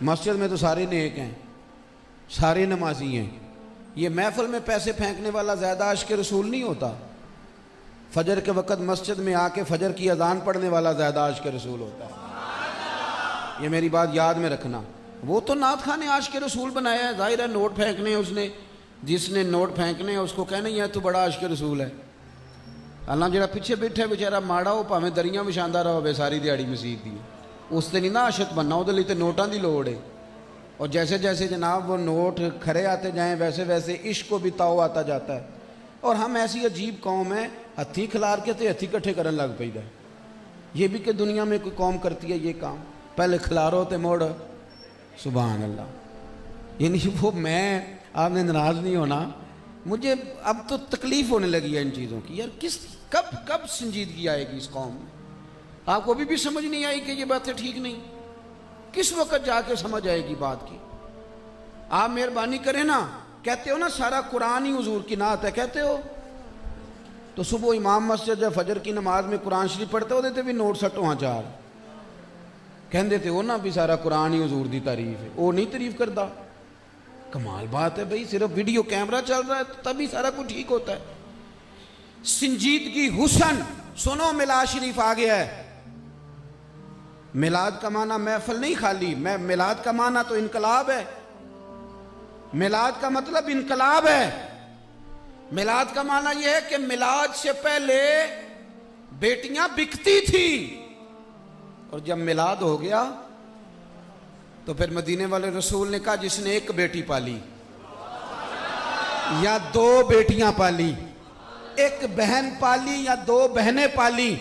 मस्जिद में तो सारे नेक हैं, सारे नमाजी हैं। ये महफिल में पैसे फेंकने वाला ज़्यादा आशिक़ रसूल नहीं होता। फजर के वक़्त मस्जिद में आके फजर की अजान पढ़ने वाला ज़्यादा आशिक़ रसूल होता है। ये मेरी बात याद में रखना। वो तो नात खां ने आशिक़ रसूल बनाया है, जाहिर है नोट फेंकने उसने, जिसने नोट फेंकने उसको कहना ही है तू बड़ा आशिक़ रसूल है। अल्लाह जरा पिछे बैठे बेचारा माड़ा हो भावें दरियां विछांदा रहे सारी दिहाड़ी मसीत दी, उससे नहीं ना आशिक़ बनना, वो लिए तो नोटां की लोड़ है। और जैसे जैसे जनाब वो नोट खरे आते जाएँ वैसे वैसे इश्क को भी ताव आता जाता है। और हम ऐसी अजीब कौम है, हथी खिलार के तो हथी कट्ठे करन लग पैदा है। ये भी कि दुनिया में कोई कौम करती है ये काम, पहले खिलारो तो मोड़ सुभान अल्लाह। यानी वो मैं, आपने नाराज़ नहीं होना, मुझे अब तो तकलीफ़ होने लगी है इन चीज़ों की। यार किस कब कब संजीदगी आएगी इस कौम में? आपको अभी भी समझ नहीं आई कि ये बातें ठीक नहीं? किस वक्त जाके समझ आएगी बात की? आप मेहरबानी करें ना, कहते हो ना सारा कुरान ही हुजूर की नात है, कहते हो तो सुबह इमाम मस्जिद फजर की नमाज में कुरान शरीफ पढ़ते हो देते भी नोट सट्टो हाँ चार कहते थे वो ना भी सारा कुरान ही हुजूर की तारीफ है, वो नहीं तारीफ करता। कमाल बात है भाई, सिर्फ वीडियो कैमरा चल रहा है तो तभी सारा कुछ ठीक होता है। संजीदगी, हुसन। सुनो मिलाद शरीफ आ गया है। मिलाद का माना महफिल नहीं खाली, मिलाद का माना तो इनकलाब है। मिलाद का मतलब इनकलाब है। मिलाद का माना यह है कि मिलाद से पहले बेटियां बिकती थी और जब मिलाद हो गया तो फिर मदीने वाले रसूल ने कहा जिसने एक बेटी पाली या दो बेटियां पाली, एक बहन पाली या दो बहनें पाली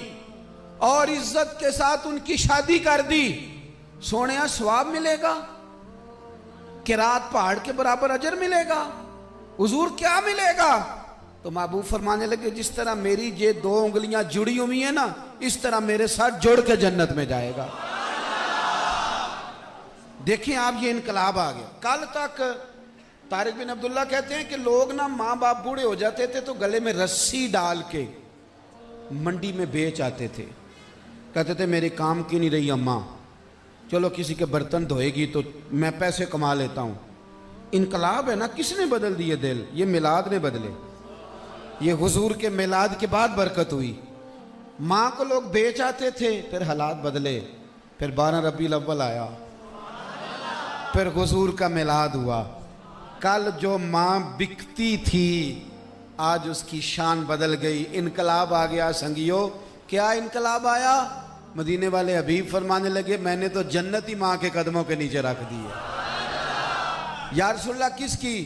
और इज्जत के साथ उनकी शादी कर दी, सोने सवाब मिलेगा, किरात पहाड़ के बराबर अजर मिलेगा। हुजूर क्या मिलेगा? तो महबूब फरमाने लगे जिस तरह मेरी ये दो उंगलियां जुड़ी हुई है ना, इस तरह मेरे साथ जुड़ के जन्नत में जाएगा। देखिए आप, ये इनकलाब आ गया। कल तक तारिक बिन अब्दुल्ला कहते हैं कि लोग ना माँ बाप बूढ़े हो जाते थे तो गले में रस्सी डाल के मंडी में बेच आते थे। कहते थे मेरे काम की नहीं रही अम्मा, चलो किसी के बर्तन धोएगी तो मैं पैसे कमा लेता हूँ। इनकलाब है ना, किसने बदल दिए दिल? ये मिलाद ने बदले। ये हुजूर के मिलाद के बाद बरकत हुई। माँ को लोग बेच आते थे, फिर हालात बदले, फिर 12 रबीउल अव्वल आया, फिर हुजूर का मिलाद हुआ। कल जो माँ बिकती थी आज उसकी शान बदल गई। इनकलाब आ गया संगियो। क्या इनकलाब आया? मदीने वाले हबीब फरमाने लगे मैंने तो जन्नत ही माँ के कदमों के नीचे रख दी है। या रसूलल्लाह किसकी?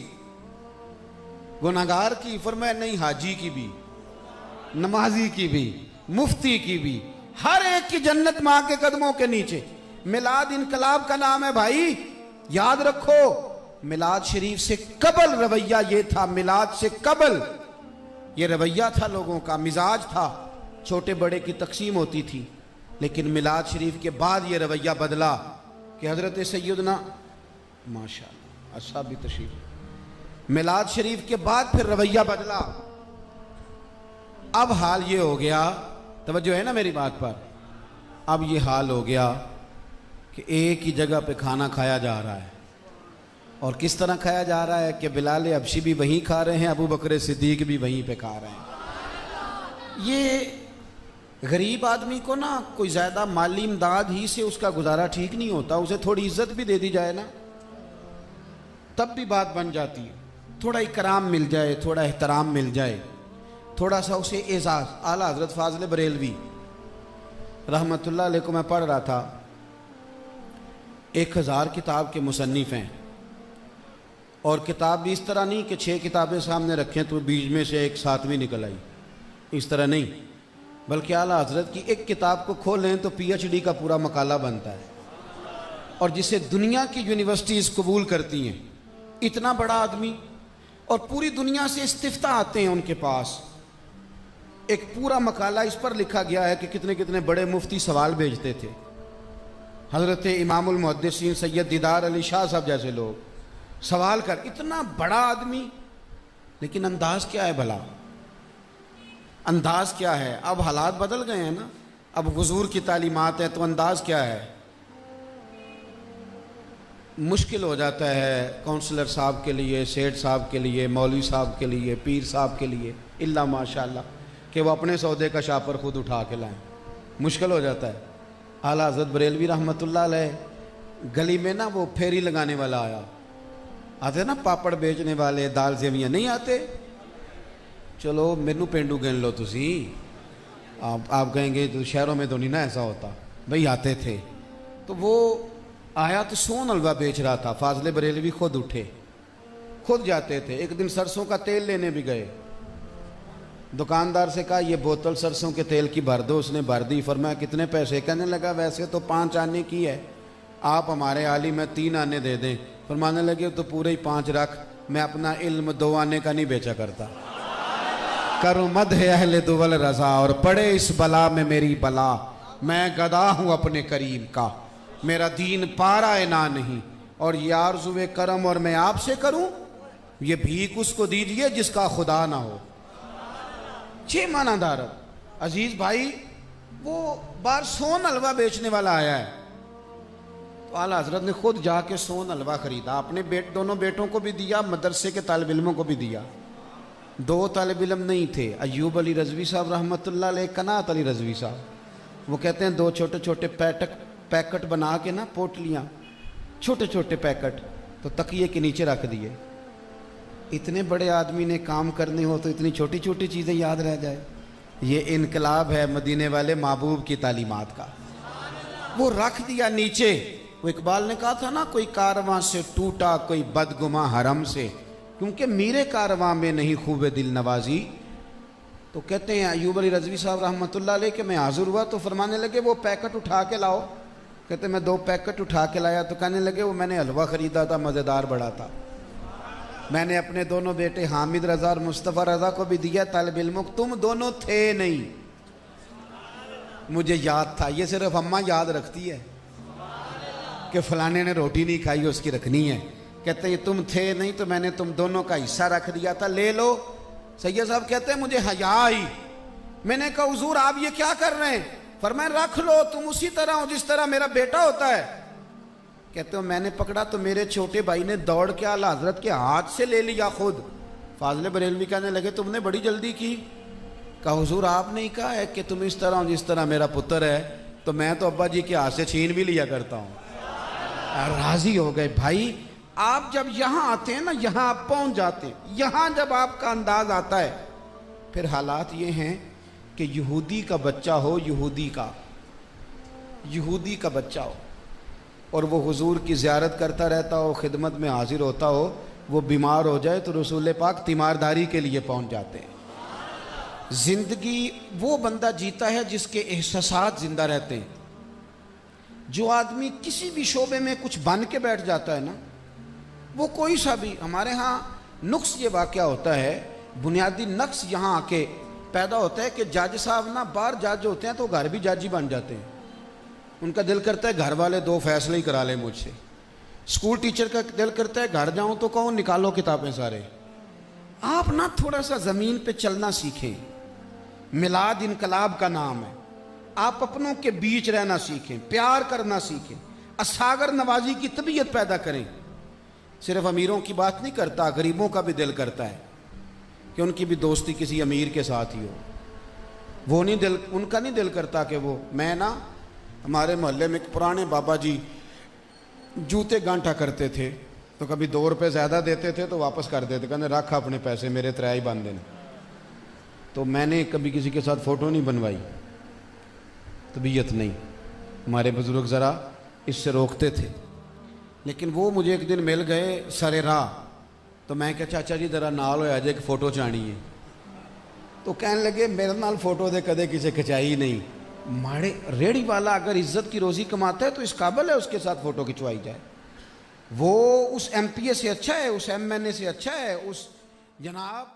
गुनाहगार की? फरमाया नहीं, हाजी की भी, नमाजी की भी, मुफ्ती की भी, हर एक की जन्नत माँ के कदमों के नीचे। मिलाद इनकलाब का नाम है भाई, याद रखो। मिलाद शरीफ से कबल रवैया ये था, मिलाद से कबल ये रवैया था, लोगों का मिजाज था, छोटे बड़े की तकसीम होती थी। लेकिन मिलाद शरीफ के बाद ये रवैया बदला कि हजरत सैयदना माशाअल्लाह अस्हाब भी तशरीफ, मिलाद शरीफ के बाद फिर रवैया बदला। अब हाल ये हो गया, तवज्जो है ना मेरी बात पर, अब ये हाल हो गया कि एक ही जगह पे खाना खाया जा रहा है। और किस तरह खाया जा रहा है कि बिलाल हबशी भी वहीं खा रहे हैं, अबू बकर सिद्दीक भी वहीं पे खा रहे हैं। ये गरीब आदमी को ना कोई ज़्यादा माली इमदाद ही से उसका गुजारा ठीक नहीं होता, उसे थोड़ी इज्जत भी दे दी जाए ना तब भी बात बन जाती है। थोड़ा इकराम मिल जाए, थोड़ा एहतराम मिल जाए, थोड़ा सा उसे एजाज़। आला हज़रत फाज़िल बरेलवी रहमतुल्लाह अलैह को मैं पढ़ रहा था, 1000 किताब के मुसन्निफ़ हैं और किताब भी इस तरह नहीं कि 6 किताबें सामने रखें तो बीच में से एक 7वीं निकल आई, इस तरह नहीं, बल्कि आला हज़रत की एक किताब को खोलें तो PhD का पूरा मकाला बनता है और जिसे दुनिया की यूनिवर्सिटीज़ कबूल करती हैं। इतना बड़ा आदमी, और पूरी दुनिया से इस्तिफ्ता आते हैं उनके पास। एक पूरा मकाला इस पर लिखा गया है कि कितने कितने बड़े मुफ्ती सवाल भेजते थे। हज़रत इमामुल मुहद्दिसीन सैयद दीदार अली शाह साहब जैसे लोग सवाल कर, इतना बड़ा आदमी, लेकिन अंदाज क्या है भला? अंदाज क्या है? अब हालात बदल गए हैं ना, अब हुजूर की तालीमात है तो अंदाज क्या है? मुश्किल हो जाता है काउंसलर साहब के लिए, सेठ साहब के लिए, मौलवी साहब के लिए, पीर साहब के लिए, इल्ला माशाल्लाह कि वो अपने सौदे का शापर खुद उठा के लाएं। मुश्किल हो जाता है। आला हज़रत बरेलवी रहमतुल्लाह अलैह गली में ना वो फेरी लगाने वाला आया, आते ना पापड़ बेचने वाले, दाल सेवियाँ नहीं आते। चलो मैनू पेंडू गिन लो तुसी, आप कहेंगे तो शहरों में तो नहीं ना ऐसा होता, भाई आते थे। तो वो आया तो सोन हलवा बेच रहा था। फाजले बरेलवी खुद उठे, खुद जाते थे। एक दिन सरसों का तेल लेने भी गए, दुकानदार से कहा ये बोतल सरसों के तेल की भर दो, उसने भर दी। फरमाया कितने पैसे? कहने लगा वैसे तो 5 आने की है, आप हमारे आली में 3 आने दे दें। फरमाने लगे तो पूरे ही 5 रख, मैं अपना इल्म 2 आने का नहीं बेचा करता। करूँ मद है अहले दुवल रजा और पड़े इस बला में मेरी बला, मैं गदा हूँ अपने करीम का, मेरा दीन पारा है ना नहीं, और ये आरज़ुए करम और मैं आपसे करूं, ये भीख उसको दीजिए जिसका खुदा ना हो। 6 मानादार अजीज भाई, वो बार सोन हलवा बेचने वाला आया है, तो आला हजरत ने खुद जाके सोन हलवा खरीदा, अपने दोनों बेटों को भी दिया, मदरसे के तालिब इल्मों को भी दिया। 2 तालिब इल्म नहीं थे, अयूब अली रजवी साहब रहमतुल्लाह अलैह, कनात अली रजवी साहब। वो कहते हैं 2 छोटे छोटे पैकेट बना के ना, पोटलियाँ, छोटे छोटे पैकेट, तो तकिए के नीचे रख दिए। इतने बड़े आदमी ने काम करने हो तो इतनी छोटी छोटी चीज़ें याद रह जाए। ये इनकलाब है मदीने वाले महबूब की तालीमात का। वो रख दिया नीचे। वो इकबाल ने कहा था ना, कोई कारवां से टूटा कोई बदगुमा हरम से, क्योंकि मेरे कारवां में नहीं खूबे दिल नवाजी। तो कहते हैं अयूब अली रजवी साहब रहमतुल्लाह अलैह के मैं हाजिर हुआ तो फरमाने लगे वो पैकेट उठा के लाओ। कहते मैं 2 पैकेट उठा के लाया। तो कहने लगे वो मैंने हलवा ख़रीदा था, मज़ेदार बड़ा था, मैंने अपने दोनों बेटे हामिद रज़ा और मुस्तफ़ा रज़ा को भी दिया, तालिब इल्मों को। तुम दोनों थे नहीं, मुझे याद था। ये सिर्फ अम्मा याद रखती है कि फलाने ने रोटी नहीं खाई, उसकी रखनी है। कहते हैं तुम थे नहीं तो मैंने तुम दोनों का हिस्सा रख दिया था, ले लो। सैयद साहब कहते हैं मुझे हया आई। मैंने कहा हुजूर आप ये क्या कर रहे हैं? फरमाया रख लो, तुम उसी तरह हो जिस तरह मेरा बेटा होता है। कहते हो मैंने पकड़ा तो मेरे छोटे भाई ने दौड़ के आला हजरत के हाथ से ले लिया खुद। फाजले बरेलवी कहने लगे तुमने बड़ी जल्दी की। कहा हुजूर आपने ही कहा है कि तुम इस तरह हो जिस तरह मेरा पुत्र है, तो मैं तो अब्बा जी के हाथ से छीन भी लिया करता हूँ। राजी हो गए। भाई आप जब यहाँ आते हैं ना, यहाँ आप पहुँच जाते हैं। यहाँ जब आपका अंदाज आता है, फिर हालात ये हैं कि यहूदी का बच्चा हो, यहूदी का बच्चा हो, और वो हुजूर की ज़ियारत करता रहता हो, खिदमत में हाजिर होता हो, वो बीमार हो जाए तो रसूल पाक तीमारदारी के लिए पहुंच जाते हैं। ज़िंदगी वो बंदा जीता है जिसके एहसासात ज़िंदा रहते हैं। जो आदमी किसी भी शोबे में कुछ बन के बैठ जाता है ना, वो कोई सा भी, हमारे यहाँ नुक्स ये वाक़या होता है, बुनियादी नक्स यहाँ आके पैदा होता है कि जज साहब ना बाहर जज होते हैं तो घर भी जज ही बन जाते हैं। उनका दिल करता है घर वाले 2 फैसले ही करा लें मुझसे। स्कूल टीचर का दिल करता है घर जाऊं तो कहूँ निकालो किताबें सारे। आप ना थोड़ा सा ज़मीन पे चलना सीखें। मिलाद इनकलाब का नाम है। आप अपनों के बीच रहना सीखें, प्यार करना सीखें, असागर नवाजी की तबीयत पैदा करें। सिर्फ अमीरों की बात नहीं करता, गरीबों का भी दिल करता है कि उनकी भी दोस्ती किसी अमीर के साथ ही हो। वो नहीं दिल, उनका नहीं दिल करता कि वो, मैं ना हमारे मोहल्ले में एक पुराने बाबा जी जूते गांठा करते थे, तो कभी 2 रुपये ज़्यादा देते थे तो वापस कर देते, कहते रख अपने पैसे, मेरे 3 ही बांध देना। तो मैंने कभी किसी के साथ फ़ोटो नहीं बनवाई, तबीयत नहीं, हमारे बुज़ुर्ग ज़रा इससे रोकते थे। लेकिन वो मुझे एक दिन मिल गए सरे राह, तो मैं क्या चाचा जी ज़रा नाल होया जे एक फ़ोटो चाणी है। तो कहने लगे मेरे नाल फ़ोटो दे कदे किसी खिंचाई नहीं। माड़े रेड़ी वाला अगर इज्जत की रोज़ी कमाता है तो इस काबिल है उसके साथ फ़ोटो खिंचवाई जाए। वो उस MPA से अच्छा है, उस MNA से अच्छा है, उस जनाब